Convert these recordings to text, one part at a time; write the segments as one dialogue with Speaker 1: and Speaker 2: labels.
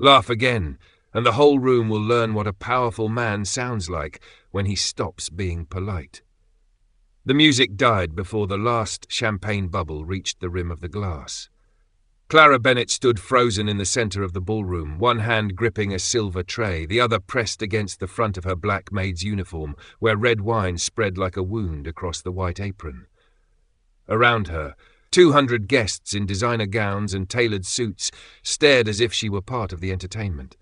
Speaker 1: Laugh again, and the whole room will learn what a powerful man sounds like when he stops being polite. The music died before the last champagne bubble reached the rim of the glass. Clara Bennett stood frozen in the center of the ballroom, one hand gripping a silver tray, the other pressed against the front of her black maid's uniform, where red wine spread like a wound across the white apron. Around her, 200 guests in designer gowns and tailored suits stared as if she were part of the entertainment.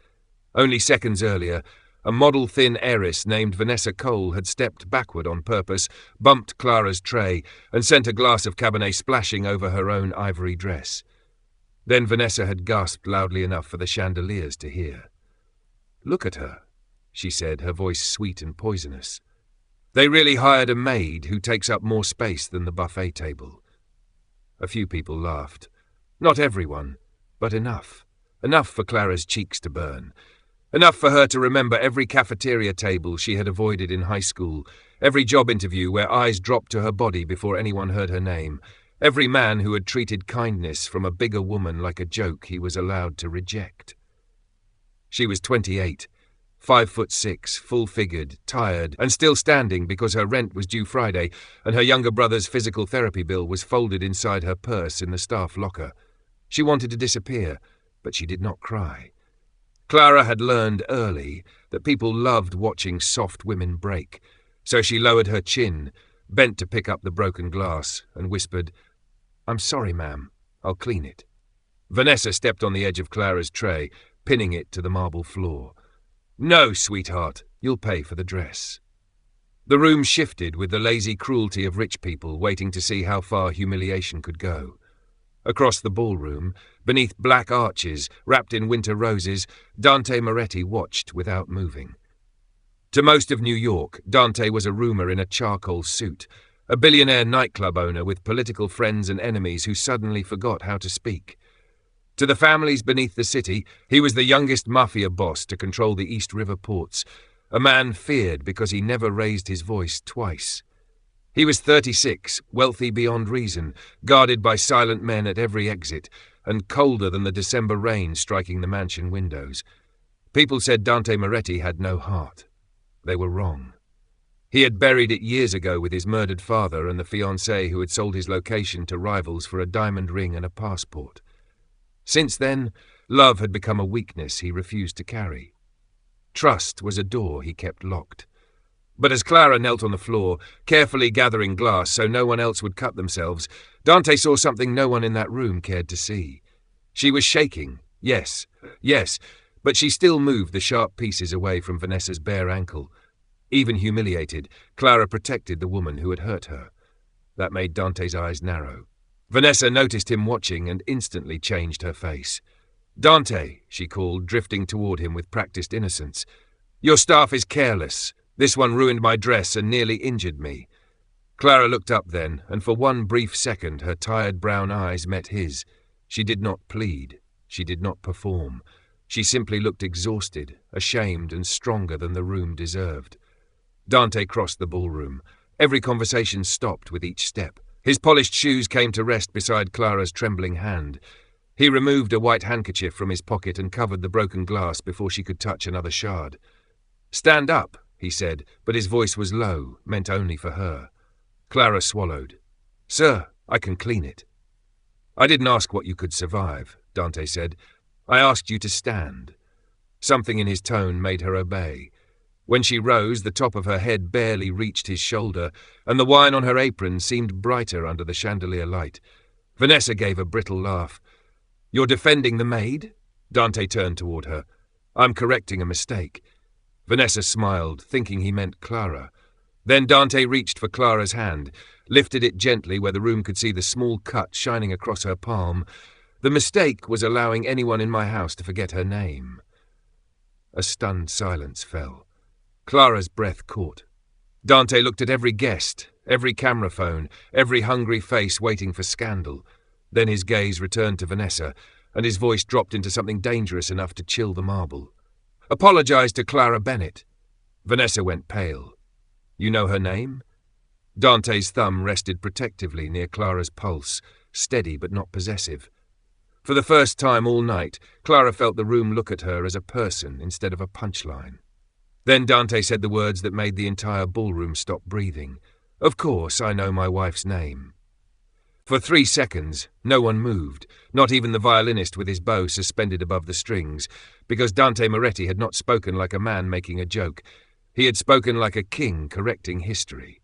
Speaker 1: Only seconds earlier, a model-thin heiress named Vanessa Cole had stepped backward on purpose, bumped Clara's tray, and sent a glass of Cabernet splashing over her own ivory dress. Then Vanessa had gasped loudly enough for the chandeliers to hear. "Look at her," she said, her voice sweet and poisonous. "They really hired a maid who takes up more space than the buffet table." A few people laughed. Not everyone, but enough. Enough for Clara's cheeks to burn. Enough for her to remember every cafeteria table she had avoided in high school, every job interview where eyes dropped to her body before anyone heard her name, every man who had treated kindness from a bigger woman like a joke he was allowed to reject. She was 28, 5'6", full-figured, tired, and still standing because her rent was due Friday and her younger brother's physical therapy bill was folded inside her purse in the staff locker. She wanted to disappear, but she did not cry. Clara had learned early that people loved watching soft women break, so she lowered her chin, bent to pick up the broken glass, and whispered, "I'm sorry, ma'am. I'll clean it." Vanessa stepped on the edge of Clara's tray, pinning it to the marble floor. "No, sweetheart, you'll pay for the dress." The room shifted with the lazy cruelty of rich people waiting to see how far humiliation could go. Across the ballroom, beneath black arches, wrapped in winter roses, Dante Moretti watched without moving. To most of New York, Dante was a rumor in a charcoal suit, a billionaire nightclub owner with political friends and enemies who suddenly forgot how to speak. To the families beneath the city, he was the youngest mafia boss to control the East River ports, a man feared because he never raised his voice twice. He was 36, wealthy beyond reason, guarded by silent men at every exit, and colder than the December rain striking the mansion windows. People said Dante Moretti had no heart. They were wrong. He had buried it years ago with his murdered father and the fiancée who had sold his location to rivals for a diamond ring and a passport. Since then, love had become a weakness he refused to carry. Trust was a door he kept locked. But as Clara knelt on the floor, carefully gathering glass so no one else would cut themselves, Dante saw something no one in that room cared to see. She was shaking, yes, but she still moved the sharp pieces away from Vanessa's bare ankle. Even humiliated, Clara protected the woman who had hurt her. That made Dante's eyes narrow. Vanessa noticed him watching and instantly changed her face. "Dante," she called, drifting toward him with practiced innocence. "Your staff is careless. This one ruined my dress and nearly injured me." Clara looked up then, and for one brief second her tired brown eyes met his. She did not plead. She did not perform. She simply looked exhausted, ashamed, and stronger than the room deserved. Dante crossed the ballroom. Every conversation stopped with each step. His polished shoes came to rest beside Clara's trembling hand. He removed a white handkerchief from his pocket and covered the broken glass before she could touch another shard. "Stand up," he said, but his voice was low, meant only for her. Clara swallowed. "Sir, I can clean it." "I didn't ask what you could survive," Dante said. "I asked you to stand." Something in his tone made her obey. When she rose, the top of her head barely reached his shoulder, and the wine on her apron seemed brighter under the chandelier light. Vanessa gave a brittle laugh. "You're defending the maid?" Dante turned toward her. "I'm correcting a mistake." Vanessa smiled, thinking he meant Clara. Then Dante reached for Clara's hand, lifted it gently where the room could see the small cut shining across her palm. "The mistake was allowing anyone in my house to forget her name." A stunned silence fell. Clara's breath caught. Dante looked at every guest, every camera phone, every hungry face waiting for scandal. Then his gaze returned to Vanessa, and his voice dropped into something dangerous enough to chill the marble. "Apologize to Clara Bennett." Vanessa went pale. "You know her name?" Dante's thumb rested protectively near Clara's pulse, steady but not possessive. For the first time all night, Clara felt the room look at her as a person instead of a punchline. Then Dante said the words that made the entire ballroom stop breathing. "Of course, I know my wife's name." For 3 seconds, no one moved, not even the violinist with his bow suspended above the strings, because Dante Moretti had not spoken like a man making a joke. He had spoken like a king correcting history.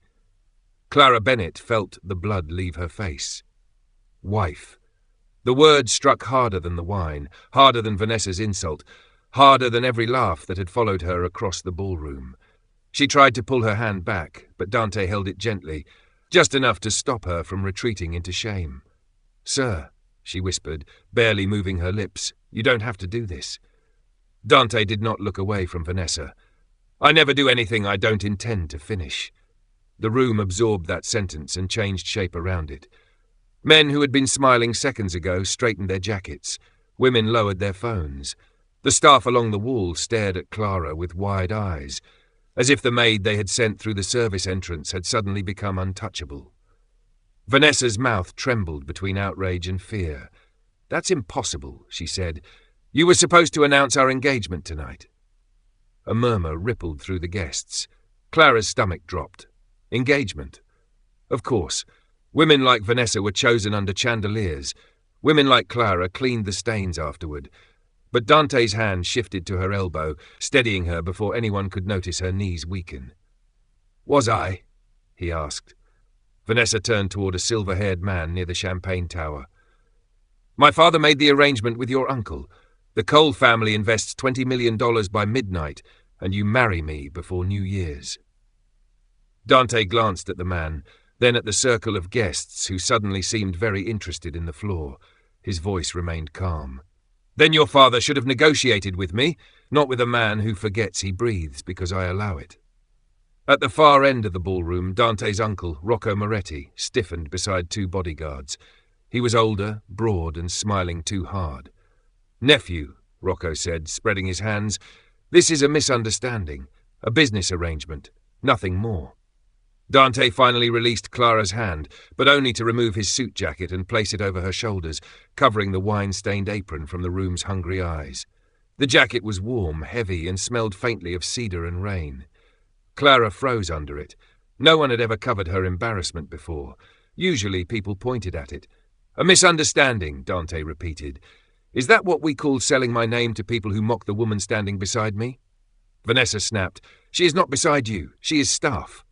Speaker 1: Clara Bennett felt the blood leave her face. Wife. The word struck harder than the wine, harder than Vanessa's insult, harder than every laugh that had followed her across the ballroom. She tried to pull her hand back, but Dante held it gently, just enough to stop her from retreating into shame. "Sir," she whispered, barely moving her lips, "you don't have to do this." Dante did not look away from Vanessa. "I never do anything I don't intend to finish." The room absorbed that sentence and changed shape around it. Men who had been smiling seconds ago straightened their jackets. Women lowered their phones. The staff along the wall stared at Clara with wide eyes, as if the maid they had sent through the service entrance had suddenly become untouchable. Vanessa's mouth trembled between outrage and fear. "That's impossible," she said. "You were supposed to announce our engagement tonight." A murmur rippled through the guests. Clara's stomach dropped. Engagement? Of course. Women like Vanessa were chosen under chandeliers. Women like Clara cleaned the stains afterward. But Dante's hand shifted to her elbow, steadying her before anyone could notice her knees weaken. "Was I?" he asked. Vanessa turned toward a silver-haired man near the champagne tower. "My father made the arrangement with your uncle. The Cole family invests $20 million by midnight, and you marry me before New Year's." Dante glanced at the man, then at the circle of guests who suddenly seemed very interested in the floor. His voice remained calm. "Then your father should have negotiated with me, not with a man who forgets he breathes because I allow it." At the far end of the ballroom, Dante's uncle, Rocco Moretti, stiffened beside 2 bodyguards. He was older, broad, and smiling too hard. "Nephew," Rocco said, spreading his hands, "this is a misunderstanding, a business arrangement, nothing more." Dante finally released Clara's hand, but only to remove his suit jacket and place it over her shoulders, covering the wine-stained apron from the room's hungry eyes. The jacket was warm, heavy, and smelled faintly of cedar and rain. Clara froze under it. No one had ever covered her embarrassment before. Usually people pointed at it. "A misunderstanding," Dante repeated. "Is that what we call selling my name to people who mock the woman standing beside me?" Vanessa snapped. "She is not beside you. She is staff."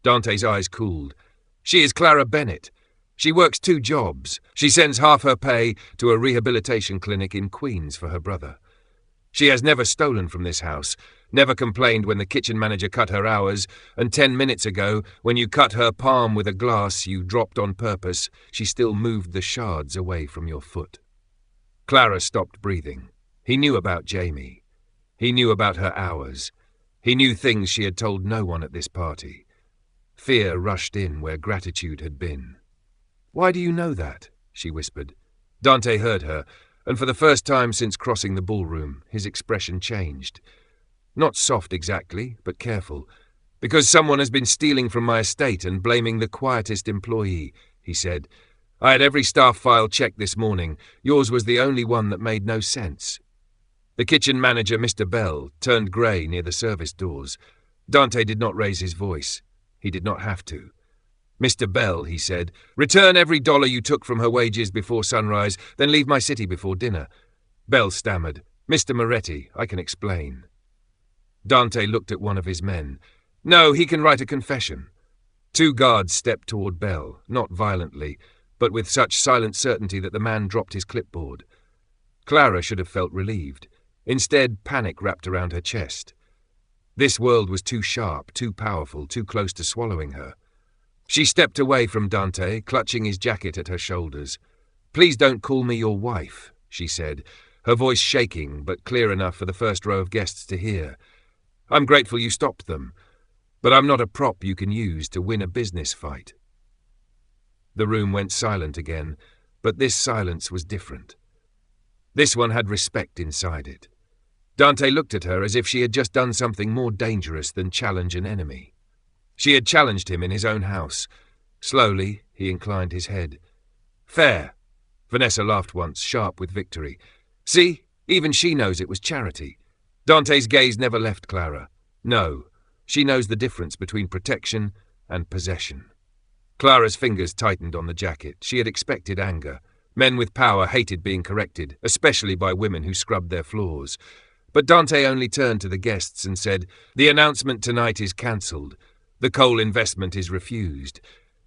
Speaker 1: Dante's eyes cooled. "She is Clara Bennett. She works 2 jobs. She sends half her pay to a rehabilitation clinic in Queens for her brother. She has never stolen from this house, never complained when the kitchen manager cut her hours, and 10 minutes ago, when you cut her palm with a glass you dropped on purpose, she still moved the shards away from your foot." Clara stopped breathing. He knew about Jamie. He knew about her hours. He knew things she had told no one at this party. Fear rushed in where gratitude had been. "Why do you know that?" she whispered. Dante heard her, and for the first time since crossing the ballroom, his expression changed. Not soft exactly, but careful. "Because someone has been stealing from my estate and blaming the quietest employee," he said. "I had every staff file checked this morning. Yours was the only one that made no sense." The kitchen manager, Mr. Belle, turned grey near the service doors. Dante did not raise his voice. He did not have to. "Mr. Belle," he said, "return every dollar you took from her wages before sunrise, then leave my city before dinner." Belle stammered. "Mr. Moretti, I can explain." Dante looked at one of his men. "No, he can write a confession." 2 guards stepped toward Belle, not violently, but with such silent certainty that the man dropped his clipboard. Clara should have felt relieved. Instead, panic wrapped around her chest. This world was too sharp, too powerful, too close to swallowing her. She stepped away from Dante, clutching his jacket at her shoulders. "Please don't call me your wife," she said, her voice shaking, but clear enough for the first row of guests to hear. "I'm grateful you stopped them, but I'm not a prop you can use to win a business fight." The room went silent again, but this silence was different. This one had respect inside it. Dante looked at her as if she had just done something more dangerous than challenge an enemy. She had challenged him in his own house. Slowly, he inclined his head. "Fair. Vanessa laughed once, sharp with victory. See, even she knows it was charity. Dante's gaze never left Clara. No, she knows the difference between protection and possession. Clara's fingers tightened on the jacket. She had expected anger. Men with power hated being corrected, especially by women who scrubbed their floors. But Dante only turned to the guests and said, "The announcement tonight is cancelled. The coal investment is refused.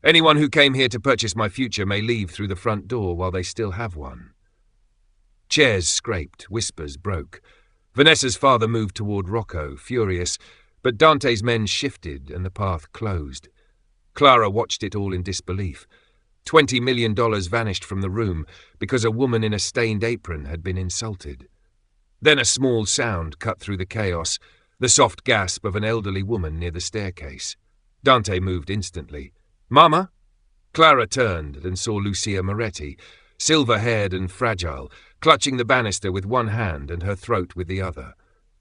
Speaker 1: Anyone who came here to purchase my future may leave through the front door while they still have one." Chairs scraped, whispers broke. Vanessa's father moved toward Rocco, furious, but Dante's men shifted and the path closed. Clara watched it all in disbelief. $20 million vanished from the room because a woman in a stained apron had been insulted. Then a small sound cut through the chaos, the soft gasp of an elderly woman near the staircase. Dante moved instantly. "Mama?" Clara turned and saw Lucia Moretti, silver-haired and fragile, clutching the banister with one hand and her throat with the other.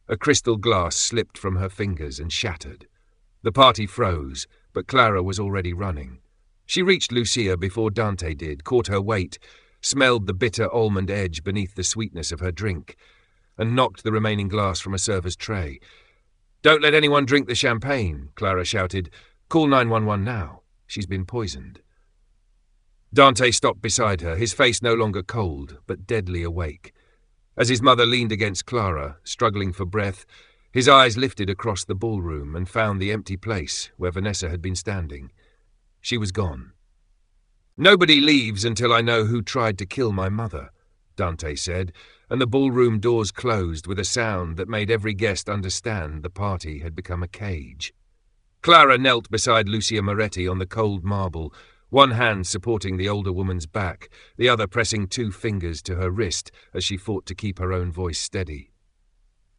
Speaker 1: A crystal glass slipped from her fingers and shattered. The party froze, but Clara was already running. She reached Lucia before Dante did, caught her weight, smelled the bitter almond edge beneath the sweetness of her drink, and knocked the remaining glass from a server's tray. "Don't let anyone drink the champagne," Clara shouted. "Call 911 now. She's been poisoned." Dante stopped beside her, his face no longer cold, but deadly awake. As his mother leaned against Clara, struggling for breath, his eyes lifted across the ballroom and found the empty place where Vanessa had been standing. She was gone. "Nobody leaves until I know who tried to kill my mother," Dante said, and the ballroom doors closed with a sound that made every guest understand the party had become a cage. Clara knelt beside Lucia Moretti on the cold marble, one hand supporting the older woman's back, the other pressing 2 fingers to her wrist as she fought to keep her own voice steady.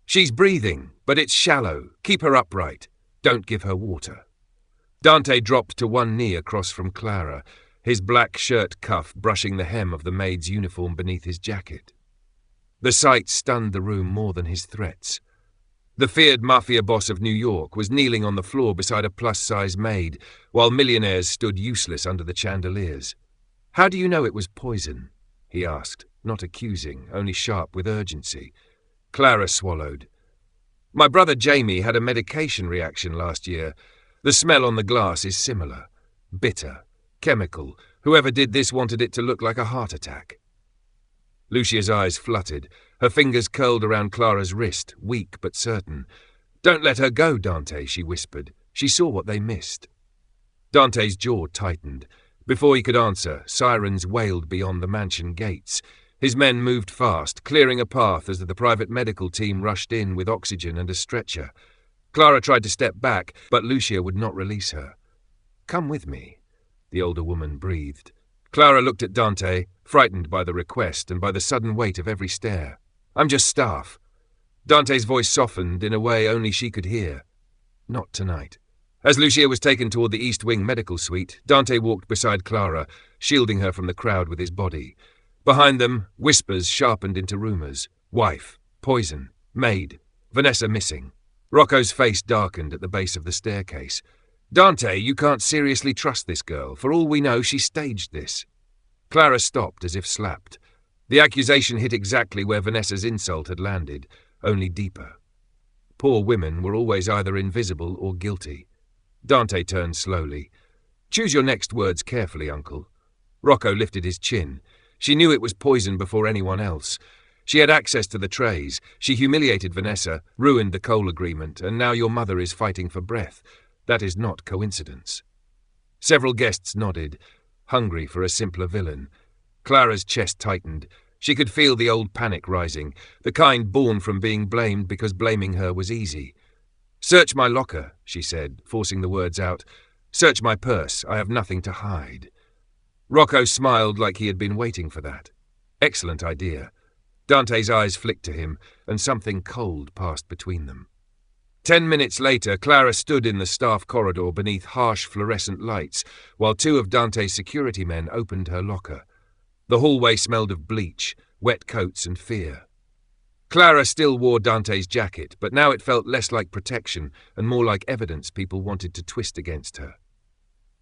Speaker 1: "She's breathing, but it's shallow. Keep her upright. Don't give her water." Dante dropped to one knee across from Clara, his black shirt cuff brushing the hem of the maid's uniform beneath his jacket. The sight stunned the room more than his threats. The feared Mafia Boss of New York was kneeling on the floor beside a plus-size maid, while millionaires stood useless under the chandeliers. "How do you know it was poison?" he asked, not accusing, only sharp with urgency. Clara swallowed. "My brother Jamie had a medication reaction last year. The smell on the glass is similar. Bitter. Chemical. Whoever did this wanted it to look like a heart attack." Lucia's eyes fluttered. Her fingers curled around Clara's wrist, weak but certain. "Don't let her go, Dante," she whispered. She saw what they missed. Dante's jaw tightened. Before he could answer, sirens wailed beyond the mansion gates. His men moved fast, clearing a path as the private medical team rushed in with oxygen and a stretcher. Clara tried to step back, but Lucia would not release her. "Come with me," the older woman breathed. Clara looked at Dante, frightened by the request and by the sudden weight of every stare. "I'm just staff." Dante's voice softened in a way only she could hear. "Not tonight." As Lucia was taken toward the East Wing medical suite, Dante walked beside Clara, shielding her from the crowd with his body. Behind them, whispers sharpened into rumors. Wife, poison, maid, Vanessa missing. Rocco's face darkened at the base of the staircase. "Dante, you can't seriously trust this girl. For all we know, she staged this." Clara stopped as if slapped. The accusation hit exactly where Vanessa's insult had landed, only deeper. Poor women were always either invisible or guilty. Dante turned slowly. "Choose your next words carefully, Uncle." Rocco lifted his chin. She knew it was poison before anyone else. She had access to the trays. She humiliated Vanessa, ruined the coal agreement, and now your mother is fighting for breath. That is not coincidence. Several guests nodded, hungry for a simpler villain. Clara's chest tightened. She could feel the old panic rising, the kind born from being blamed because blaming her was easy. "Search my locker," she said, forcing the words out. "Search my purse. I have nothing to hide." Rocco smiled like he had been waiting for that. Excellent idea. Dante's eyes flicked to him, and something cold passed between them. 10 minutes later, Clara stood in the staff corridor beneath harsh fluorescent lights, while 2 of Dante's security men opened her locker. The hallway smelled of bleach, wet coats and fear. Clara still wore Dante's jacket, but now it felt less like protection and more like evidence people wanted to twist against her.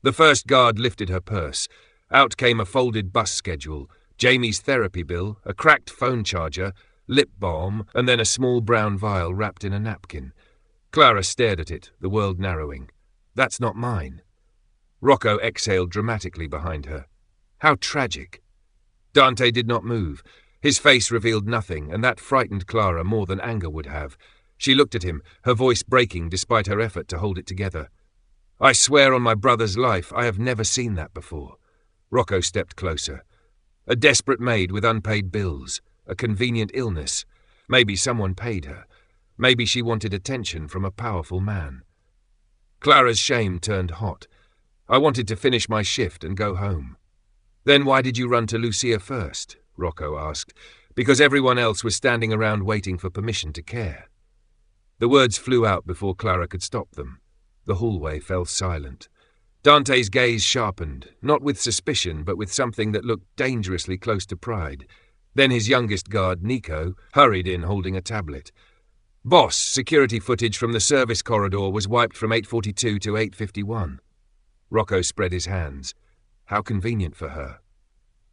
Speaker 1: The first guard lifted her purse. Out came a folded bus schedule, Jamie's therapy bill, a cracked phone charger, lip balm, and then a small brown vial wrapped in a napkin. Clara stared at it, the world narrowing. That's not mine. Rocco exhaled dramatically behind her. How tragic. Dante did not move. His face revealed nothing, and that frightened Clara more than anger would have. She looked at him, her voice breaking despite her effort to hold it together. I swear on my brother's life, I have never seen that before. Rocco stepped closer. A desperate maid with unpaid bills, a convenient illness. Maybe someone paid her. Maybe she wanted attention from a powerful man. Clara's shame turned hot. I wanted to finish my shift and go home. Then why did you run to Lucia first? Rocco asked. Because everyone else was standing around waiting for permission to care. The words flew out before Clara could stop them. The hallway fell silent. Dante's gaze sharpened, not with suspicion, but with something that looked dangerously close to pride. Then his youngest guard, Nico, hurried in holding a tablet. Boss, security footage from the service corridor was wiped from 8:42 to 8:51. Rocco spread his hands. How convenient for her.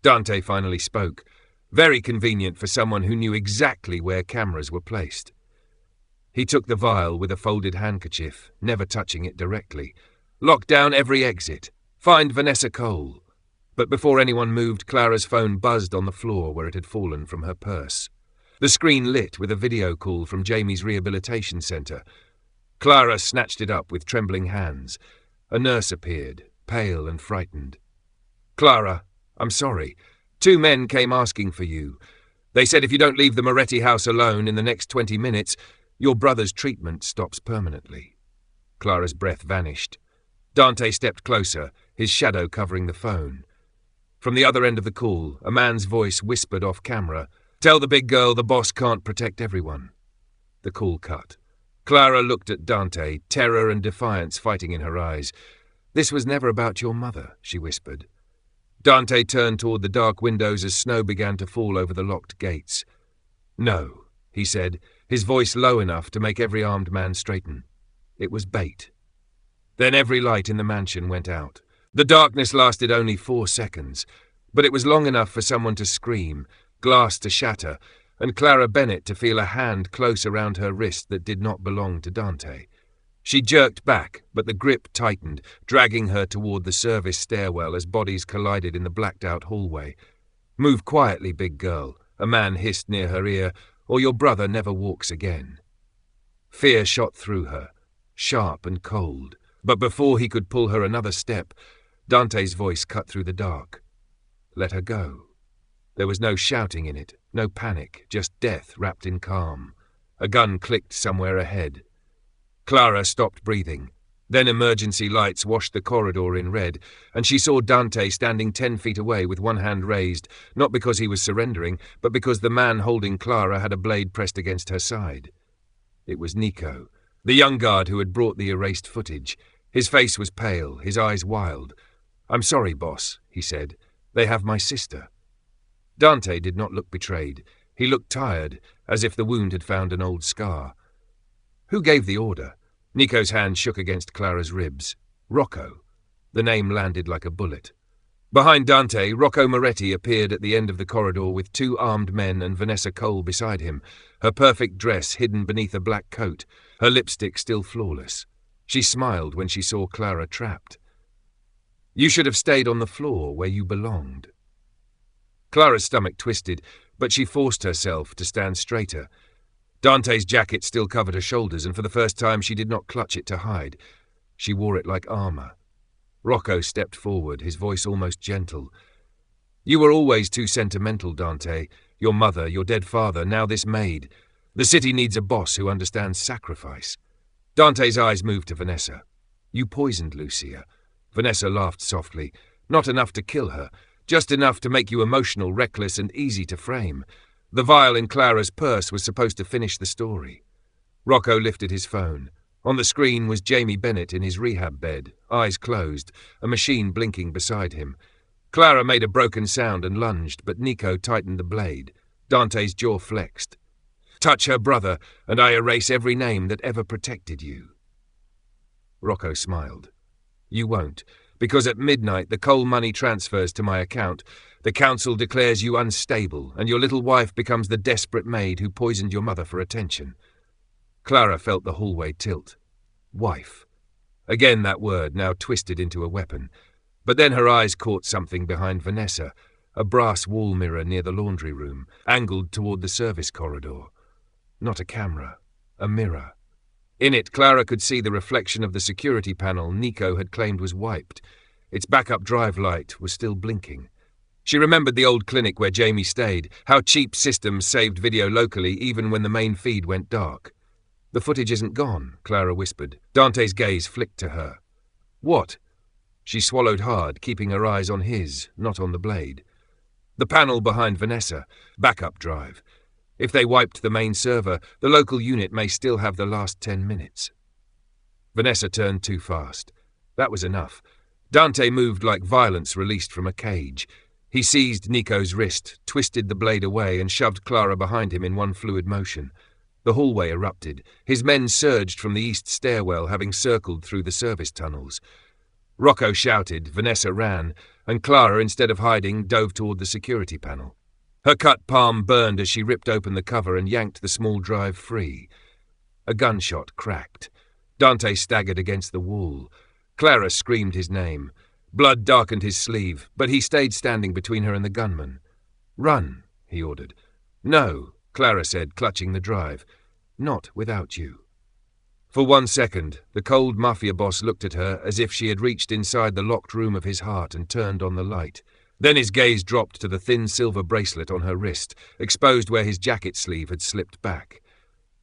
Speaker 1: Dante finally spoke. Very convenient for someone who knew exactly where cameras were placed. He took the vial with a folded handkerchief, never touching it directly. Lock down every exit. Find Vanessa Cole. But before anyone moved, Clara's phone buzzed on the floor where it had fallen from her purse. The screen lit with a video call from Jamie's rehabilitation center. Clara snatched it up with trembling hands. A nurse appeared, pale and frightened. Clara, I'm sorry. 2 men came asking for you. They said if you don't leave the Moretti house alone in the next 20 minutes, your brother's treatment stops permanently. Clara's breath vanished. Dante stepped closer, his shadow covering the phone. From the other end of the call, a man's voice whispered off camera, "Tell the big girl the boss can't protect everyone." The call cut. Clara looked at Dante, terror and defiance fighting in her eyes. "This was never about your mother," she whispered. Dante turned toward the dark windows as snow began to fall over the locked gates. "No," he said, his voice low enough to make every armed man straighten. It was bait. Then every light in the mansion went out. The darkness lasted only 4 seconds, but it was long enough for someone to scream, glass to shatter, and Clara Bennett to feel a hand close around her wrist that did not belong to Dante. She jerked back, but the grip tightened, dragging her toward the service stairwell as bodies collided in the blacked-out hallway. "Move quietly, big girl," a man hissed near her ear, "or your brother never walks again." Fear shot through her, sharp and cold, but before he could pull her another step, Dante's voice cut through the dark. Let her go. There was no shouting in it, no panic, just death wrapped in calm. A gun clicked somewhere ahead. Clara stopped breathing. Then emergency lights washed the corridor in red, and she saw Dante standing 10 feet away with one hand raised, not because he was surrendering, but because the man holding Clara had a blade pressed against her side. It was Nico, the young guard who had brought the erased footage. His face was pale, his eyes wild. "I'm sorry, boss," he said. "They have my sister." Dante did not look betrayed. He looked tired, as if the wound had found an old scar. "Who gave the order?" Nico's hand shook against Clara's ribs. "Rocco." The name landed like a bullet. Behind Dante, Rocco Moretti appeared at the end of the corridor with 2 armed men and Vanessa Cole beside him, her perfect dress hidden beneath a black coat, her lipstick still flawless. She smiled when she saw Clara trapped. "You should have stayed on the floor where you belonged." Clara's stomach twisted, but she forced herself to stand straighter. Dante's jacket still covered her shoulders, and for the first time she did not clutch it to hide. She wore it like armor. Rocco stepped forward, his voice almost gentle. "You were always too sentimental, Dante. Your mother, your dead father, now this maid. The city needs a boss who understands sacrifice." Dante's eyes moved to Vanessa. "You poisoned Lucia." Vanessa laughed softly. "Not enough to kill her, just enough to make you emotional, reckless, and easy to frame. The vial in Clara's purse was supposed to finish the story." Rocco lifted his phone. On the screen was Jamie Bennett in his rehab bed, eyes closed, a machine blinking beside him. Clara made a broken sound and lunged, but Nico tightened the blade. Dante's jaw flexed. "Touch her brother, and I erase every name that ever protected you." Rocco smiled. "You won't, because at midnight the coal money transfers to my account. The council declares you unstable, and your little wife becomes the desperate maid who poisoned your mother for attention." Clara felt the hallway tilt. Wife. Again that word, now twisted into a weapon. But then her eyes caught something behind Vanessa, a brass wall mirror near the laundry room, angled toward the service corridor. Not a camera, a mirror. In it, Clara could see the reflection of the security panel Nico had claimed was wiped. Its backup drive light was still blinking. She remembered the old clinic where Jamie stayed, how cheap systems saved video locally even when the main feed went dark. "The footage isn't gone," Clara whispered. Dante's gaze flicked to her. "What?" She swallowed hard, keeping her eyes on his, not on the blade. "The panel behind Vanessa. Backup drive. If they wiped the main server, the local unit may still have the last 10 minutes. Vanessa turned too fast. That was enough. Dante moved like violence released from a cage. He seized Nico's wrist, twisted the blade away, and shoved Clara behind him in one fluid motion. The hallway erupted. His men surged from the east stairwell, having circled through the service tunnels. Rocco shouted, Vanessa ran, and Clara, instead of hiding, dove toward the security panel. Her cut palm burned as she ripped open the cover and yanked the small drive free. A gunshot cracked. Dante staggered against the wall. Clara screamed his name. Blood darkened his sleeve, but he stayed standing between her and the gunman. "Run," he ordered. "No," Clara said, clutching the drive. "Not without you." For 1 second, the cold Mafia Boss looked at her as if she had reached inside the locked room of his heart and turned on the light. Then his gaze dropped to the thin silver bracelet on her wrist, exposed where his jacket sleeve had slipped back.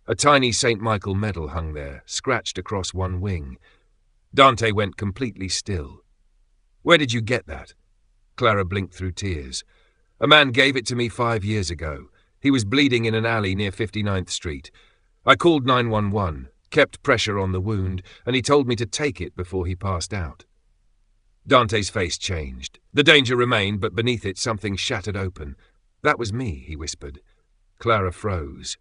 Speaker 1: A tiny St. Michael medal hung there, scratched across one wing. Dante went completely still. "Where did you get that?" Clara blinked through tears. "A man gave it to me 5 years ago. He was bleeding in an alley near 59th Street. I called 911, kept pressure on the wound, and he told me to take it before he passed out." Dante's face changed. The danger remained, but beneath it something shattered open. "That was me," he whispered. Clara froze.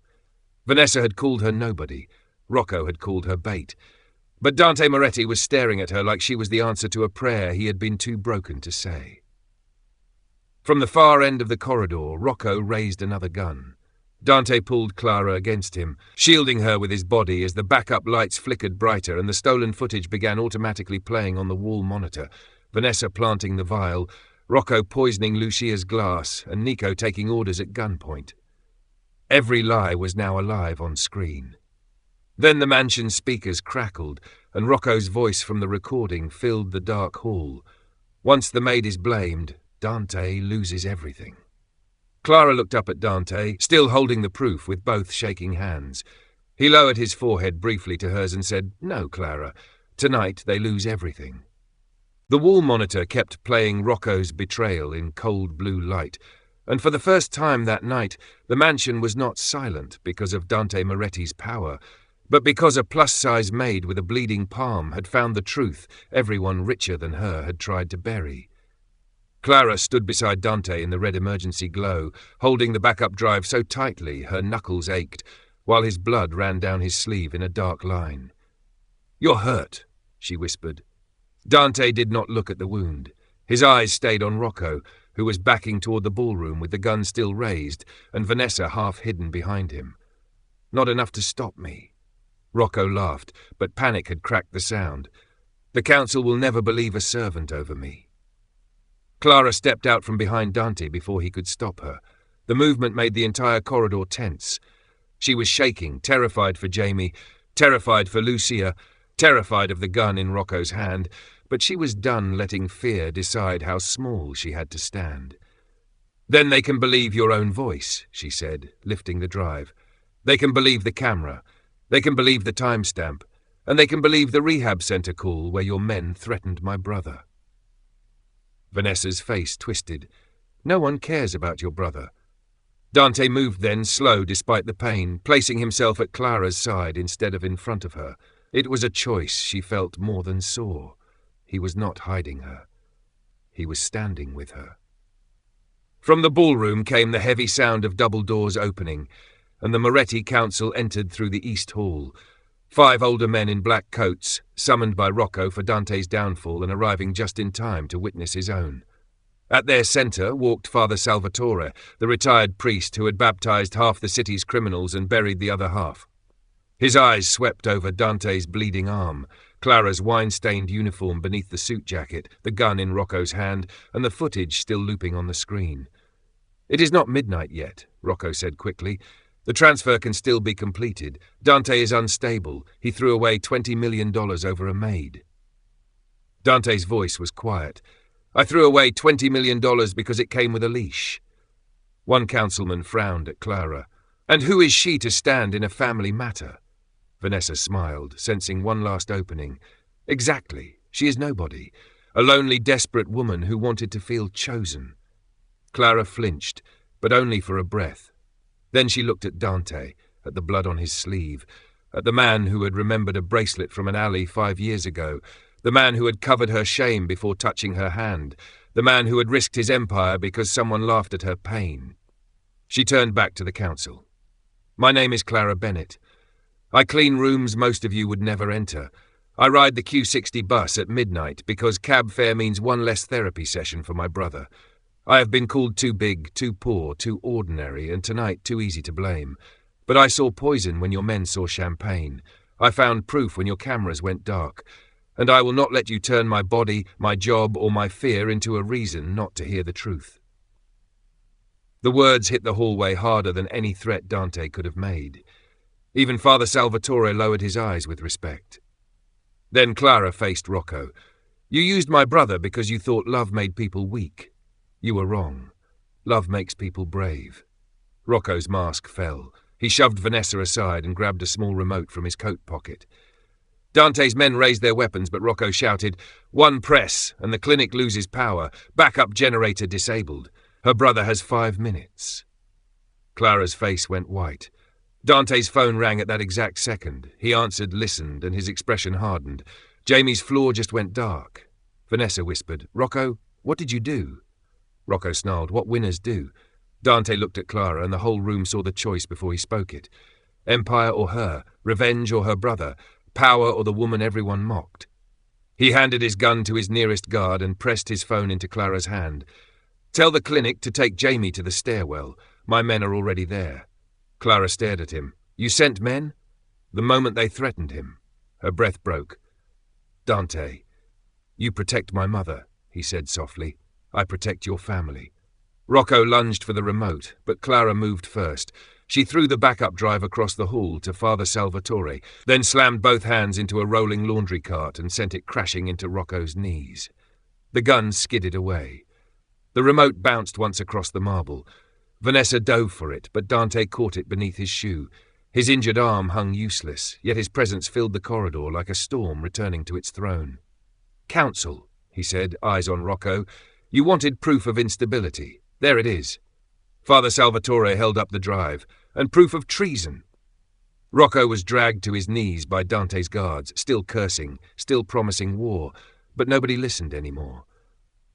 Speaker 1: Vanessa had called her nobody. Rocco had called her bait. But Dante Moretti was staring at her like she was the answer to a prayer he had been too broken to say. From the far end of the corridor, Rocco raised another gun. Dante pulled Clara against him, shielding her with his body as the backup lights flickered brighter and the stolen footage began automatically playing on the wall monitor, Vanessa planting the vial, Rocco poisoning Lucia's glass, and Nico taking orders at gunpoint. Every lie was now alive on screen. Then the mansion's speakers crackled, and Rocco's voice from the recording filled the dark hall. "Once the maid is blamed, Dante loses everything." Clara looked up at Dante, still holding the proof with both shaking hands. He lowered his forehead briefly to hers and said, "No, Clara. Tonight they lose everything." The wall monitor kept playing Rocco's betrayal in cold blue light, and for the first time that night, the mansion was not silent because of Dante Moretti's power, but because a plus-size maid with a bleeding palm had found the truth everyone richer than her had tried to bury. Clara stood beside Dante in the red emergency glow, holding the backup drive so tightly her knuckles ached, while his blood ran down his sleeve in a dark line. "You're hurt," she whispered. Dante did not look at the wound. His eyes stayed on Rocco, who was backing toward the ballroom with the gun still raised, and Vanessa half hidden behind him. "Not enough to stop me." Rocco laughed, but panic had cracked the sound. "The council will never believe a servant over me." Clara stepped out from behind Dante before he could stop her. The movement made the entire corridor tense. She was shaking, terrified for Jamie, terrified for Lucia, terrified of the gun in Rocco's hand, but she was done letting fear decide how small she had to stand. "Then they can believe your own voice," she said, lifting the drive. "They can believe the camera. They can believe the timestamp. And they can believe the rehab center call where your men threatened my brother." Vanessa's face twisted. "No one cares about your brother." Dante moved then, slow despite the pain, placing himself at Clara's side instead of in front of her. It was a choice she felt more than saw. He was not hiding her. He was standing with her. From the ballroom came the heavy sound of double doors opening, and the Moretti council entered through the east hall. 5 older men in black coats, summoned by Rocco for Dante's downfall and arriving just in time to witness his own. At their centre walked Father Salvatore, the retired priest who had baptized half the city's criminals and buried the other half. His eyes swept over Dante's bleeding arm, Clara's wine-stained uniform beneath the suit jacket, the gun in Rocco's hand, and the footage still looping on the screen. "It is not midnight yet," Rocco said quickly. "The transfer can still be completed. Dante is unstable. He threw away $20 million over a maid." Dante's voice was quiet. "I threw away $20 million because it came with a leash." One councilman frowned at Clara. "And who is she to stand in a family matter?" Vanessa smiled, sensing one last opening. "Exactly. She is nobody. A lonely, desperate woman who wanted to feel chosen." Clara flinched, but only for a breath. Then she looked at Dante, at the blood on his sleeve, at the man who had remembered a bracelet from an alley 5 years ago, the man who had covered her shame before touching her hand, the man who had risked his empire because someone laughed at her pain. She turned back to the council. "My name is Clara Bennett. I clean rooms most of you would never enter. I ride the Q60 bus at midnight because cab fare means one less therapy session for my brother. I have been called too big, too poor, too ordinary, and tonight too easy to blame. But I saw poison when your men saw champagne. I found proof when your cameras went dark. And I will not let you turn my body, my job, or my fear into a reason not to hear the truth." The words hit the hallway harder than any threat Dante could have made. Even Father Salvatore lowered his eyes with respect. Then Clara faced Rocco. "You used my brother because you thought love made people weak. You were wrong. Love makes people brave." Rocco's mask fell. He shoved Vanessa aside and grabbed a small remote from his coat pocket. Dante's men raised their weapons, but Rocco shouted, "One press, and the clinic loses power. Backup generator disabled. Her brother has 5 minutes." Clara's face went white. Dante's phone rang at that exact second. He answered, listened, and his expression hardened. Jamie's floor just went dark. Vanessa whispered, "Rocco, what did you do?" Rocco snarled, "What winners do." Dante looked at Clara, and the whole room saw the choice before he spoke it. Empire or her, revenge or her brother, power or the woman everyone mocked. He handed his gun to his nearest guard and pressed his phone into Clara's hand. "Tell the clinic to take Jamie to the stairwell. My men are already there." Clara stared at him. "You sent men?" "The moment they threatened him." Her breath broke. "Dante, you protect my mother," he said softly. "I protect your family." Rocco lunged for the remote, but Clara moved first. She threw the backup drive across the hall to Father Salvatore, then slammed both hands into a rolling laundry cart and sent it crashing into Rocco's knees. The gun skidded away. The remote bounced once across the marble. Vanessa dove for it, but Dante caught it beneath his shoe. His injured arm hung useless, yet his presence filled the corridor like a storm returning to its throne. "Council," he said, eyes on Rocco. "You wanted proof of instability. There it is." Father Salvatore held up the drive. "And proof of treason." Rocco was dragged to his knees by Dante's guards, still cursing, still promising war, but nobody listened anymore.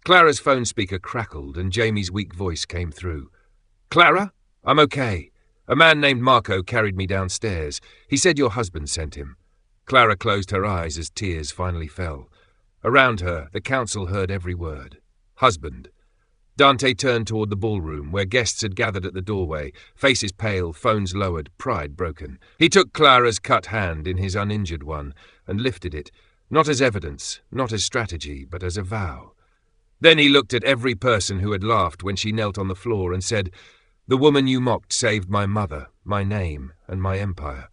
Speaker 1: Clara's phone speaker crackled and Jamie's weak voice came through. "Clara? I'm okay. A man named Marco carried me downstairs. He said your husband sent him." Clara closed her eyes as tears finally fell. Around her, the council heard every word. Husband. Dante turned toward the ballroom, where guests had gathered at the doorway, faces pale, phones lowered, pride broken. He took Clara's cut hand in his uninjured one and lifted it, not as evidence, not as strategy, but as a vow. Then he looked at every person who had laughed when she knelt on the floor and said, "The woman you mocked saved my mother, my name, and my empire.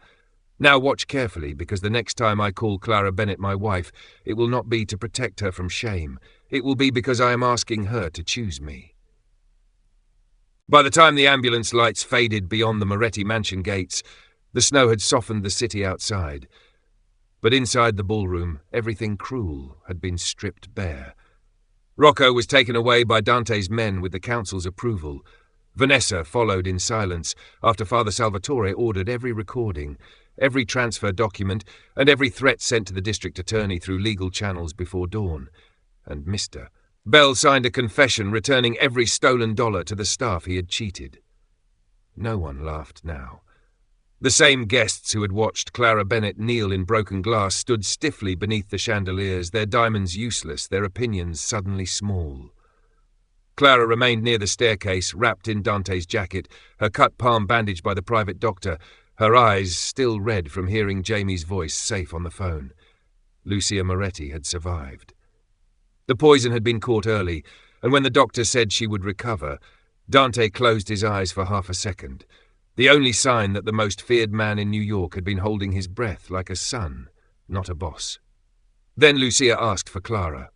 Speaker 1: Now watch carefully, because the next time I call Clara Bennett my wife, it will not be to protect her from shame. It will be because I am asking her to choose me." By the time the ambulance lights faded beyond the Moretti mansion gates, the snow had softened the city outside. But inside the ballroom, everything cruel had been stripped bare. Rocco was taken away by Dante's men with the council's approval. Vanessa followed in silence after Father Salvatore ordered every recording, every transfer document, and every threat sent to the district attorney through legal channels before dawn. And Mr. Belle signed a confession returning every stolen dollar to the staff he had cheated. No one laughed now. The same guests who had watched Clara Bennett kneel in broken glass stood stiffly beneath the chandeliers, their diamonds useless, their opinions suddenly small. Clara remained near the staircase, wrapped in Dante's jacket, her cut palm bandaged by the private doctor, her eyes still red from hearing Jamie's voice safe on the phone. Lucia Moretti had survived. The poison had been caught early, and when the doctor said she would recover, Dante closed his eyes for half a second, the only sign that the most feared man in New York had been holding his breath like a son, not a boss. Then Lucia asked for Clara.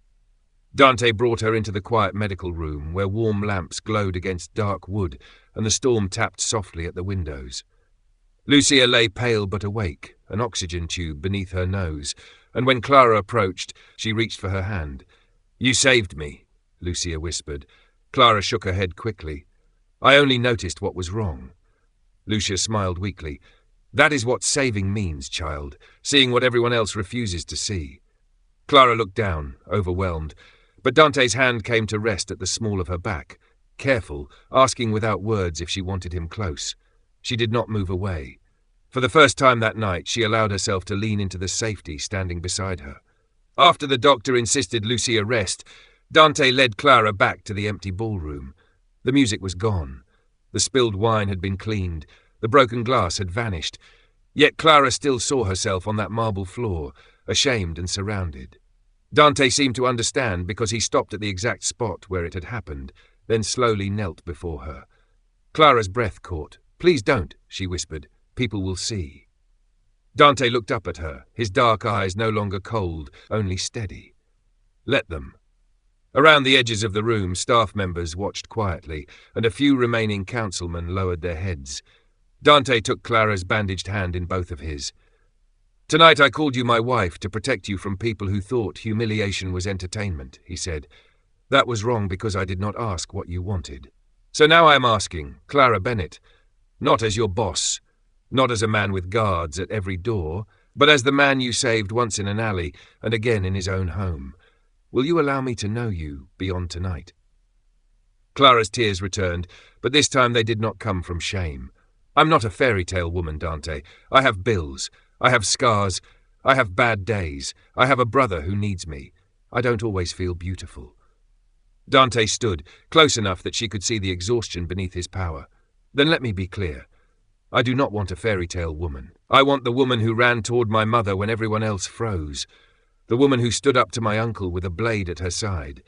Speaker 1: Dante brought her into the quiet medical room, where warm lamps glowed against dark wood and the storm tapped softly at the windows. Lucia lay pale but awake, an oxygen tube beneath her nose, and when Clara approached, she reached for her hand. "You saved me," Lucia whispered. Clara shook her head quickly. "I only noticed what was wrong." Lucia smiled weakly. "That is what saving means, child, seeing what everyone else refuses to see." Clara looked down, overwhelmed, but Dante's hand came to rest at the small of her back, careful, asking without words if she wanted him close. She did not move away. For the first time that night, she allowed herself to lean into the safety standing beside her. After the doctor insisted Lucia rest, Dante led Clara back to the empty ballroom. The music was gone. The spilled wine had been cleaned. The broken glass had vanished. Yet Clara still saw herself on that marble floor, ashamed and surrounded. Dante seemed to understand because he stopped at the exact spot where it had happened, then slowly knelt before her. Clara's breath caught. "Please don't," she whispered. "People will see." Dante looked up at her, his dark eyes no longer cold, only steady. "Let them." Around the edges of the room, staff members watched quietly, and a few remaining councilmen lowered their heads. Dante took Clara's bandaged hand in both of his. "Tonight I called you my wife to protect you from people who thought humiliation was entertainment," he said. "That was wrong because I did not ask what you wanted. So now I am asking, Clara Bennett, not as your boss, not as a man with guards at every door, but as the man you saved once in an alley and again in his own home. Will you allow me to know you beyond tonight?" Clara's tears returned, but this time they did not come from shame. "I'm not a fairy tale woman, Dante. I have bills. I have scars. I have bad days. I have a brother who needs me. I don't always feel beautiful." Dante stood, close enough that she could see the exhaustion beneath his power. "Then let me be clear. I do not want a fairy tale woman. I want the woman who ran toward my mother when everyone else froze. The woman who stood up to my uncle with a blade at her side.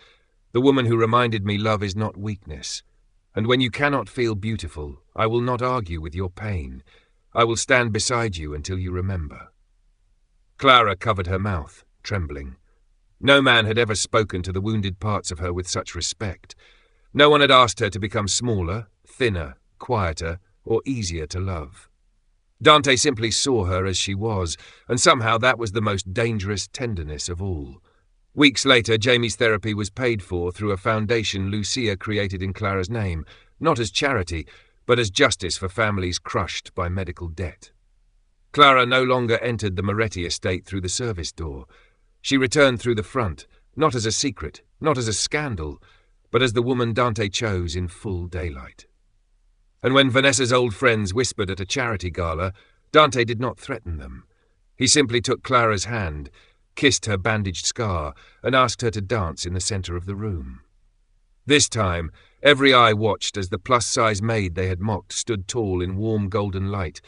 Speaker 1: The woman who reminded me love is not weakness. And when you cannot feel beautiful, I will not argue with your pain. I will stand beside you until you remember." Clara covered her mouth, trembling. No man had ever spoken to the wounded parts of her with such respect. No one had asked her to become smaller, thinner, quieter, or easier to love. Dante simply saw her as she was, and somehow that was the most dangerous tenderness of all. Weeks later, Jamie's therapy was paid for through a foundation Lucia created in Clara's name, not as charity, but as justice for families crushed by medical debt. Clara no longer entered the Moretti estate through the service door. She returned through the front, not as a secret, not as a scandal, but as the woman Dante chose in full daylight. And when Vanessa's old friends whispered at a charity gala, Dante did not threaten them. He simply took Clara's hand, kissed her bandaged scar, and asked her to dance in the center of the room. This time, every eye watched as the plus-size maid they had mocked stood tall in warm golden light,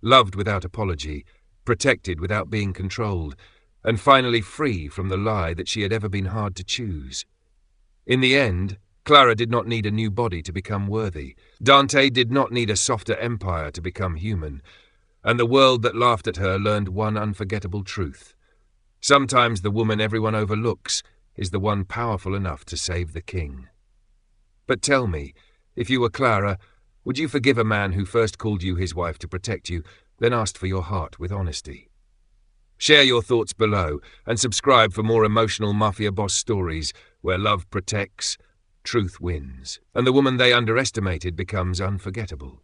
Speaker 1: loved without apology, protected without being controlled, and finally free from the lie that she had ever been hard to choose. In the end, Clara did not need a new body to become worthy. Dante did not need a softer empire to become human. And the world that laughed at her learned one unforgettable truth. Sometimes the woman everyone overlooks is the one powerful enough to save the king. But tell me, if you were Clara, would you forgive a man who first called you his wife to protect you, then asked for your heart with honesty? Share your thoughts below and subscribe for more emotional Mafia Boss stories where love protects, truth wins, and the woman they underestimated becomes unforgettable.